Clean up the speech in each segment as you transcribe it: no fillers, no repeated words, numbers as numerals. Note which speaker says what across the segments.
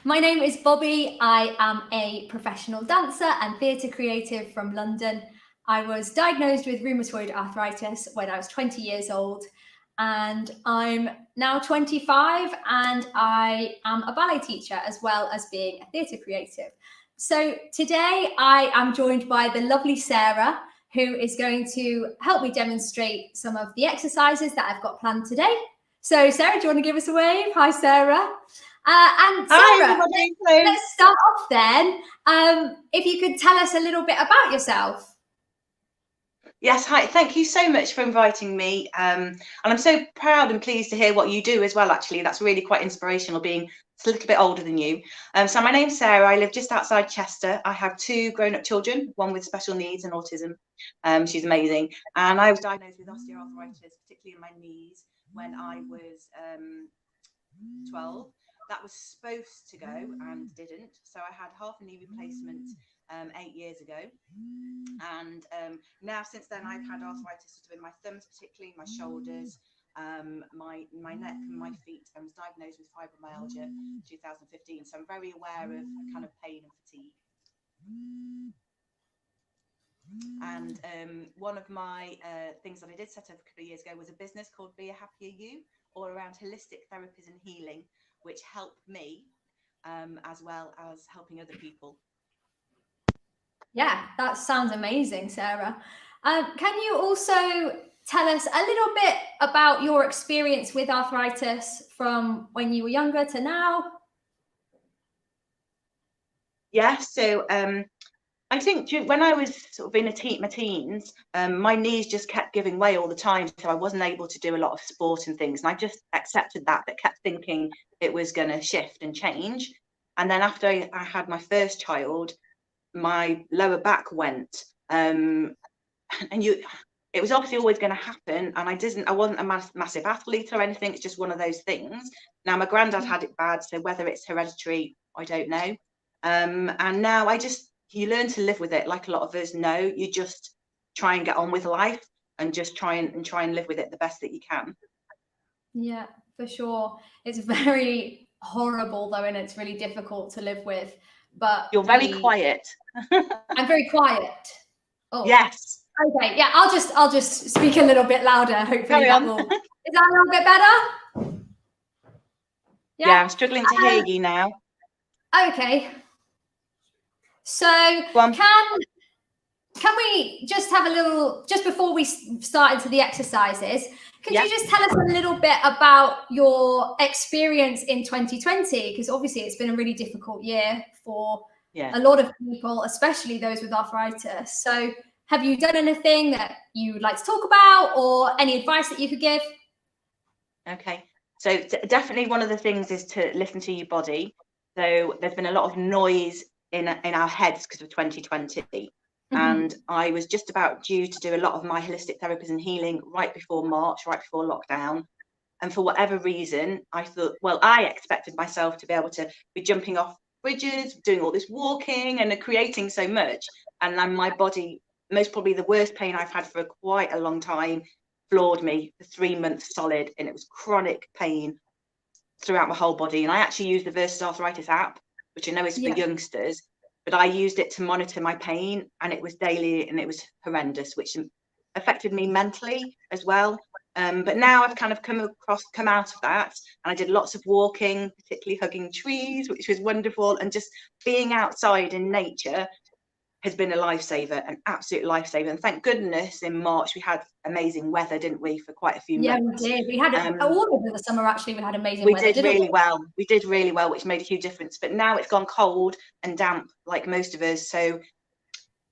Speaker 1: My name is Bobbie. I am a professional dancer and theatre creative from London. I was diagnosed with rheumatoid arthritis when I was 20 years old, and I'm now 25, and I am a ballet teacher as well as being a theatre creative. So today I am joined by the lovely Sarah, who is going to help me demonstrate some of the exercises that I've got planned today. So Sarah, do you want to give us a wave? Hi, Sarah. And Sarah,
Speaker 2: Hi, everybody.
Speaker 1: let's start off then. If you could tell us a little bit about yourself.
Speaker 2: Yes, hi. Thank you so much for inviting me. And I'm so proud and pleased to hear what you do as well, actually. That's really quite inspirational, being a little bit older than you. So my name's Sarah. I live just outside Chester. I have 2 grown-up children, one with special needs and autism. She's amazing. And I was diagnosed with osteoarthritis, particularly in my knees, when I was 12. That was supposed to go and didn't. So I had half a knee replacement 8 years ago. And now since then I've had arthritis sort of in my thumbs, particularly my shoulders, my neck and my feet. I was diagnosed with fibromyalgia in 2015. So I'm very aware of kind of pain and fatigue. And one of my things that I did set up a couple of years ago was a business called Be a Happier You, all around holistic therapies and healing, which help me as well as helping other people.
Speaker 1: Yeah, that sounds amazing, Sarah. Can you also tell us a little bit about your experience with arthritis from when you were younger to now?
Speaker 2: Yeah, so I think when I was sort of in my teens, my knees just kept giving way all the time. So I wasn't able to do a lot of sport and things. And I just accepted that, but kept thinking it was going to shift and change. And then after I had my first child, my lower back went. And it was obviously always going to happen. And I wasn't a massive athlete or anything. It's just one of those things. Now, my granddad had it bad. So whether it's hereditary, I don't know. And now you learn to live with it. Like a lot of us know, you just try and get on with life and just try and live with it the best that you can.
Speaker 1: Yeah, for sure. It's very horrible though, and it's really difficult to live with. But
Speaker 2: you're very quiet.
Speaker 1: I'm very quiet.
Speaker 2: Oh yes.
Speaker 1: Okay, yeah, I'll just speak a little bit louder. Hopefully that will. Is that a little bit better?
Speaker 2: Yeah, I'm struggling to hear you now.
Speaker 1: Okay. So can we just have a little, just before we start into the exercises, could you just tell us a little bit about your experience in 2020? Because obviously it's been a really difficult year for a lot of people, especially those with arthritis. So have you done anything that you would like to talk about, or any advice that you could give?
Speaker 2: Okay, so definitely one of the things is to listen to your body. So there's been a lot of noise in our heads because of 2020. And I was just about due to do a lot of my holistic therapies and healing right before March, right before lockdown. And for whatever reason, I thought, well, I expected myself to be able to be jumping off bridges, doing all this walking and creating so much. And then my body, most probably the worst pain I've had for quite a long time, floored me for 3 months solid. And it was chronic pain throughout my whole body. And I actually used the Versus Arthritis app, which I know is for youngsters. But I used it to monitor my pain, and it was daily, and it was horrendous, which affected me mentally as well. But now I've kind of come out of that, and I did lots of walking, particularly hugging trees, which was wonderful, and just being outside in nature has been a lifesaver, an absolute lifesaver. And thank goodness in March we had amazing weather, didn't we, for quite a few months?
Speaker 1: Yeah, we did. We had all over the summer, actually, we had amazing weather.
Speaker 2: We did really well. We did really well, which made a huge difference. But now it's gone cold and damp, like most of us. So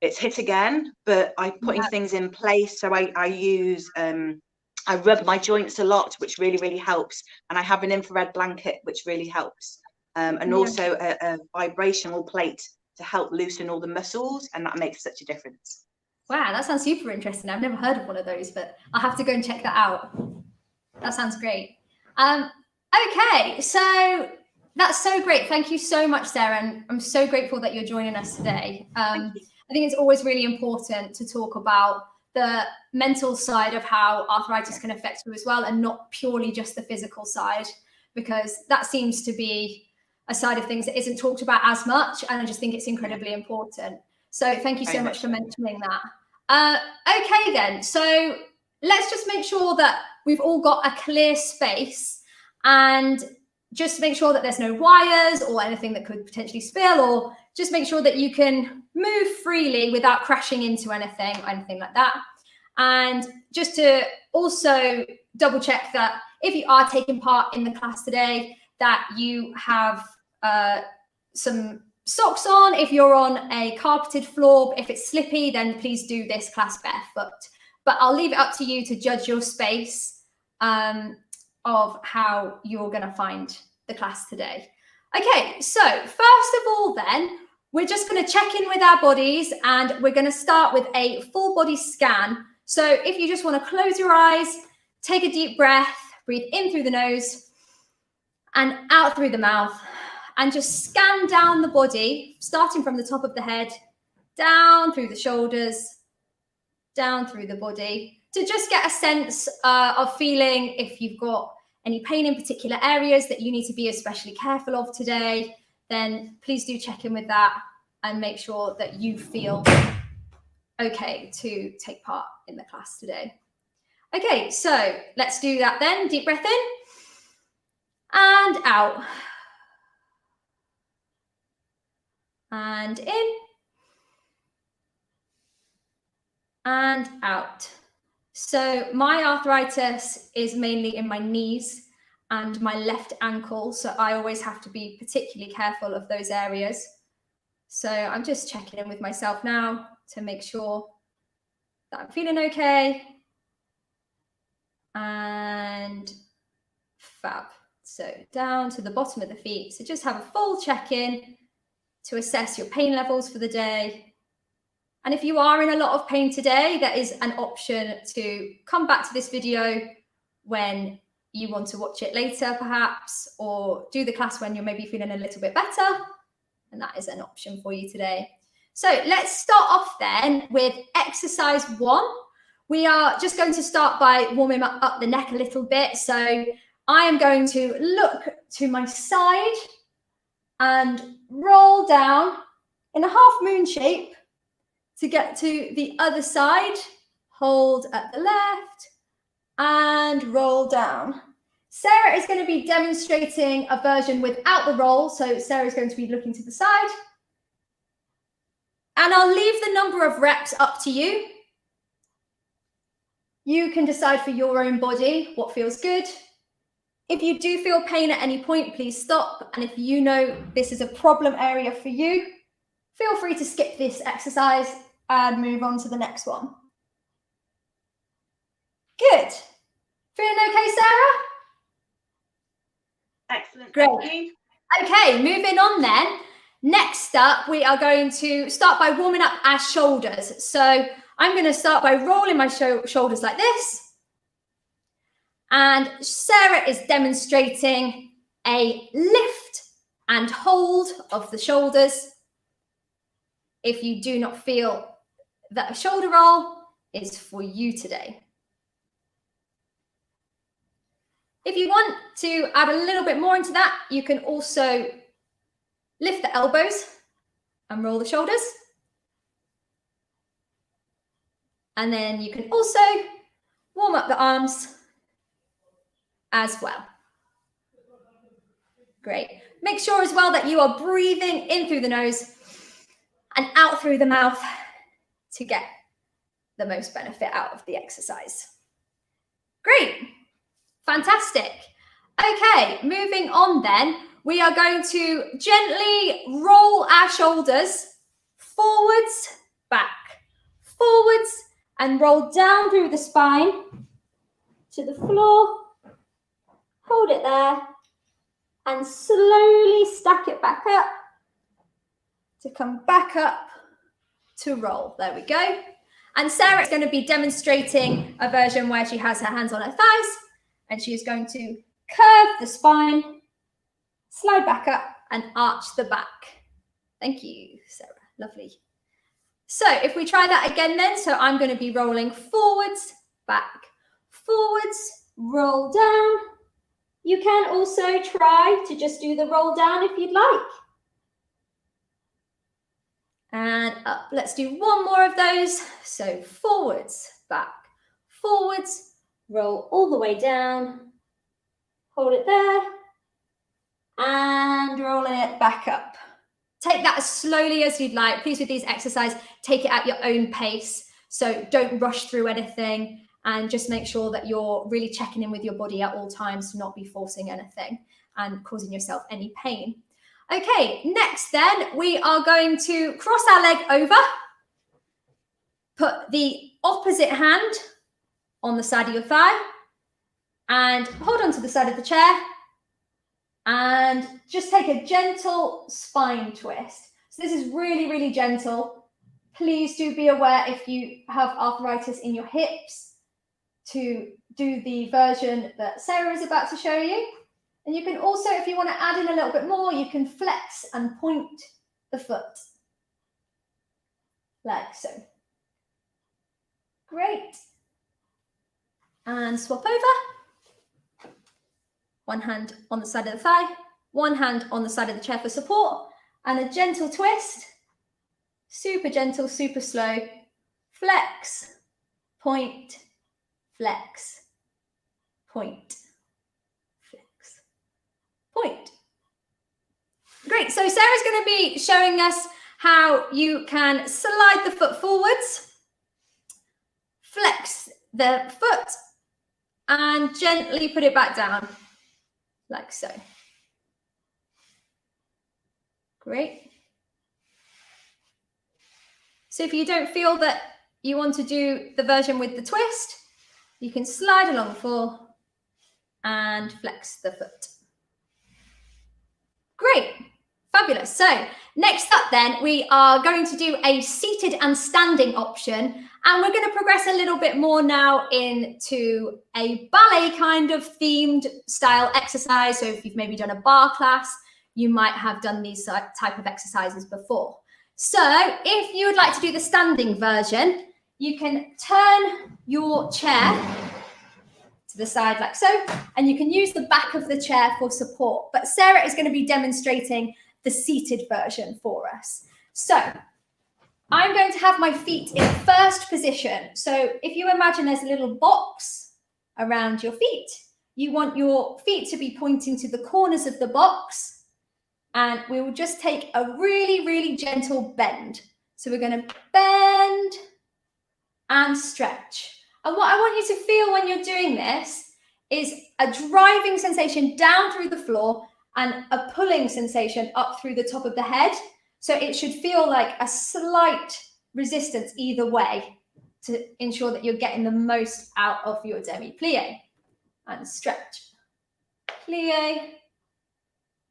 Speaker 2: it's hit again, but I'm putting things in place. So I use, I rub my joints a lot, which really, really helps. And I have an infrared blanket, which really helps. And also a vibrational plate to help loosen all the muscles, and that makes such a difference.
Speaker 1: Wow, that sounds super interesting. I've never heard of one of those, but I'll have to go and check that out. That sounds great. Okay, so that's so great. Thank you so much, Sarah, and I'm so grateful that you're joining us today. I think it's always really important to talk about the mental side of how arthritis can affect you as well, and not purely just the physical side, because that seems to be a side of things that isn't talked about as much, and I just think it's incredibly important. So thank you so much for mentioning that. Okay then, so let's just make sure that we've all got a clear space, and just make sure that there's no wires or anything that could potentially spill, or just make sure that you can move freely without crashing into anything or anything like that. And just to also double check that if you are taking part in the class today, that you have some socks on. If you're on a carpeted floor, if it's slippy, then please do this class barefoot. But I'll leave it up to you to judge your space of how you're going to find the class today. Okay, so first of all then, we're just going to check in with our bodies, and we're going to start with a full body scan. So if you just want to close your eyes, take a deep breath, breathe in through the nose and out through the mouth, and just scan down the body, starting from the top of the head, down through the shoulders, down through the body, to just get a sense of feeling if you've got any pain in particular areas that you need to be especially careful of today. Then please do check in with that and make sure that you feel okay to take part in the class today. Okay, so let's do that then. Deep breath in and out. And in and out. So my arthritis is mainly in my knees and my left ankle, so I always have to be particularly careful of those areas. So I'm just checking in with myself now to make sure that I'm feeling okay. And fab. So down to the bottom of the feet. So just have a full check-in to assess your pain levels for the day. And if you are in a lot of pain today, there is an option to come back to this video when you want to watch it later, perhaps, or do the class when you're maybe feeling a little bit better. And that is an option for you today. So let's start off then with exercise 1. We are just going to start by warming up the neck a little bit. So I am going to look to my side and roll down in a half moon shape to get to the other side. Hold at the left and roll down. Sarah is going to be demonstrating a version without the roll. So Sarah is going to be looking to the side. And I'll leave the number of reps up to you. You can decide for your own body what feels good. If you do feel pain at any point, please stop. And if you know this is a problem area for you, feel free to skip this exercise and move on to the next one. Good. Feeling okay, Sarah?
Speaker 2: Excellent.
Speaker 1: Great.
Speaker 2: Thank you.
Speaker 1: Okay, moving on then. Next up, we are going to start by warming up our shoulders. So I'm going to start by rolling my shoulders like this. And Sarah is demonstrating a lift and hold of the shoulders. If you do not feel that a shoulder roll is for you today. If you want to add a little bit more into that, you can also lift the elbows and roll the shoulders. And then you can also warm up the arms as well. Great. Make sure as well that you are breathing in through the nose and out through the mouth to get the most benefit out of the exercise. Great. Fantastic. Okay, moving on then. We are going to gently roll our shoulders forwards, back, forwards, and roll down through the spine to the floor. Hold it there and slowly stack it back up to come back up to roll. There we go. And Sarah is going to be demonstrating a version where she has her hands on her thighs and she is going to curve the spine, slide back up and arch the back. Thank you, Sarah. Lovely. So if we try that again then, so I'm going to be rolling forwards, back, forwards, roll down, You can also try to just do the roll down if you'd like. And up. Let's do one more of those. So forwards, back, forwards, roll all the way down, hold it there, and rolling it back up. Take that as slowly as you'd like. Please, with these exercises, take it at your own pace. So don't rush through anything, and just make sure that you're really checking in with your body at all times to not be forcing anything and causing yourself any pain. Okay, next then, we are going to cross our leg over, put the opposite hand on the side of your thigh, and hold on to the side of the chair, and just take a gentle spine twist. So this is really, really gentle. Please do be aware if you have arthritis in your hips to do the version that Sarah is about to show you. And you can also, if you want to add in a little bit more, you can flex and point the foot, like so. Great. And swap over. One hand on the side of the thigh, one hand on the side of the chair for support, and a gentle twist. Super gentle, super slow. Flex, point, flex, point, flex, point. Great, so Sarah's going to be showing us how you can slide the foot forwards, flex the foot, and gently put it back down, like so. Great. So if you don't feel that you want to do the version with the twist, you can slide along the floor and flex the foot. Great. Fabulous. So next up then, we are going to do a seated and standing option, and we're going to progress a little bit more now into a ballet kind of themed style exercise. So if you've maybe done a bar class, you might have done these type of exercises before. So if you would like to do the standing version, you can turn your chair to the side like so, and you can use the back of the chair for support. But Sarah is going to be demonstrating the seated version for us. So I'm going to have my feet in first position. So if you imagine there's a little box around your feet, you want your feet to be pointing to the corners of the box, and we will just take a really, really gentle bend. So we're going to bend and stretch. And what I want you to feel when you're doing this is a driving sensation down through the floor and a pulling sensation up through the top of the head. So it should feel like a slight resistance either way to ensure that you're getting the most out of your demi-plie. And stretch, plie,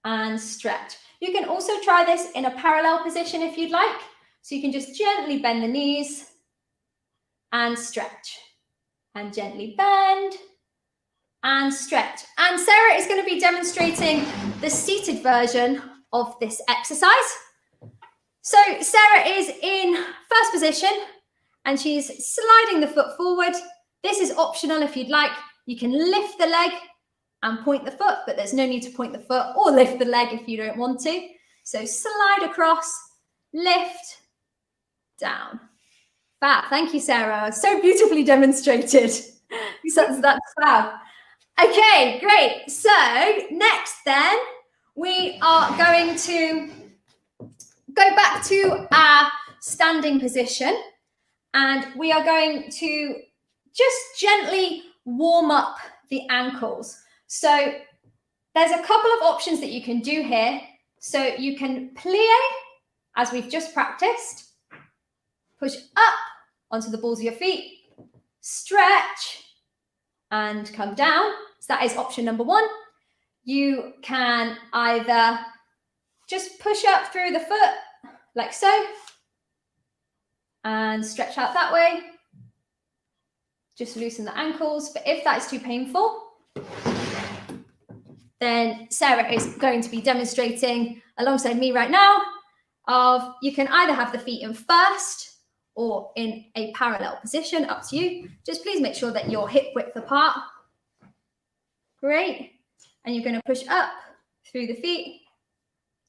Speaker 1: and stretch. You can also try this in a parallel position if you'd like. So you can just gently bend the knees and stretch, and gently bend and stretch. And Sarah is going to be demonstrating the seated version of this exercise. So Sarah is in first position and she's sliding the foot forward. This is optional if you'd like. You can lift the leg and point the foot, but there's no need to point the foot or lift the leg if you don't want to. So slide across, lift, down. Fab. Thank you, Sarah. So beautifully demonstrated. That's fab. Okay, great. So next then, we are going to go back to our standing position, and we are going to just gently warm up the ankles. So there's a couple of options that you can do here. So you can plie, as we've just practiced, push up onto the balls of your feet, stretch, and come down. So that is option number one. You can either just push up through the foot, like so, and stretch out that way. Just loosen the ankles. But if that is too painful, then Sarah is going to be demonstrating alongside me right now of you can either have the feet in first or in a parallel position, up to you. Just please make sure that you're hip width apart. Great. And you're going to push up through the feet,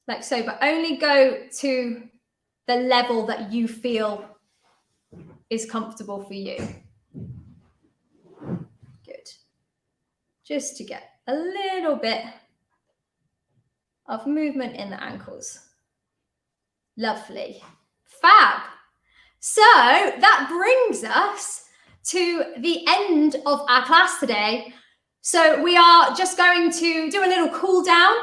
Speaker 1: like so, but only go to the level that you feel is comfortable for you. Good. Just to get a little bit of movement in the ankles. Lovely. Fab. So that brings us to the end of our class today. So we are just going to do a little cool down,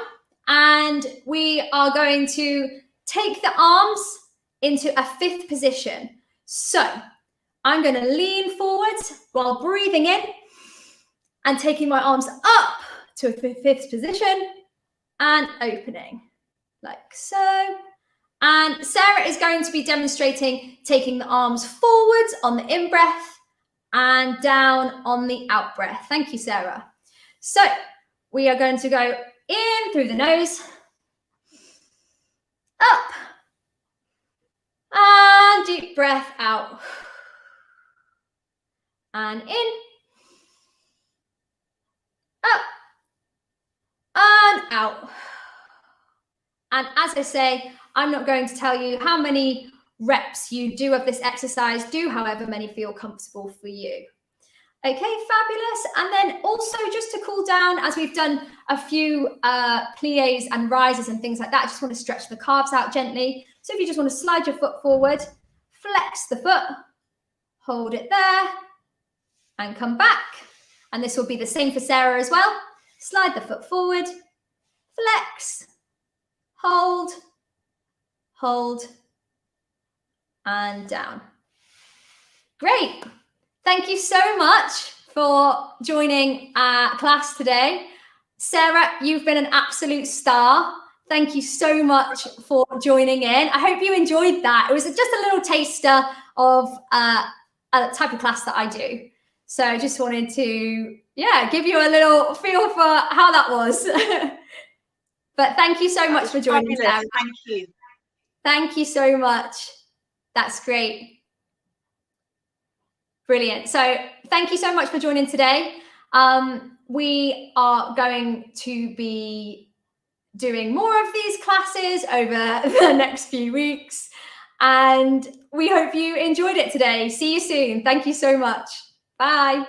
Speaker 1: and we are going to take the arms into a 5th position. So I'm going to lean forwards while breathing in and taking my arms up to a 5th position and opening like so. And Sarah is going to be demonstrating taking the arms forwards on the in-breath and down on the out-breath. Thank you, Sarah. So we are going to go in through the nose, up, and deep breath out, and in, up, and out. And as I say, I'm not going to tell you how many reps you do of this exercise. Do however many feel comfortable for you. Okay, fabulous. And then also just to cool down, as we've done a few pliés and rises and things like that, I just want to stretch the calves out gently. So if you just want to slide your foot forward, flex the foot, hold it there, and come back. And this will be the same for Sarah as well. Slide the foot forward, flex, hold, and down. Great. Thank you so much for joining our class today. Sarah, you've been an absolute star. Thank you so much for joining in. I hope you enjoyed that. It was just a little taster of a type of class that I do. So I just wanted to, give you a little feel for how that was. But thank you so much for joining us.
Speaker 2: Thank you.
Speaker 1: Thank you so much. That's great. Brilliant. So thank you so much for joining today. We are going to be doing more of these classes over the next few weeks, and we hope you enjoyed it today. See you soon. Thank you so much. Bye.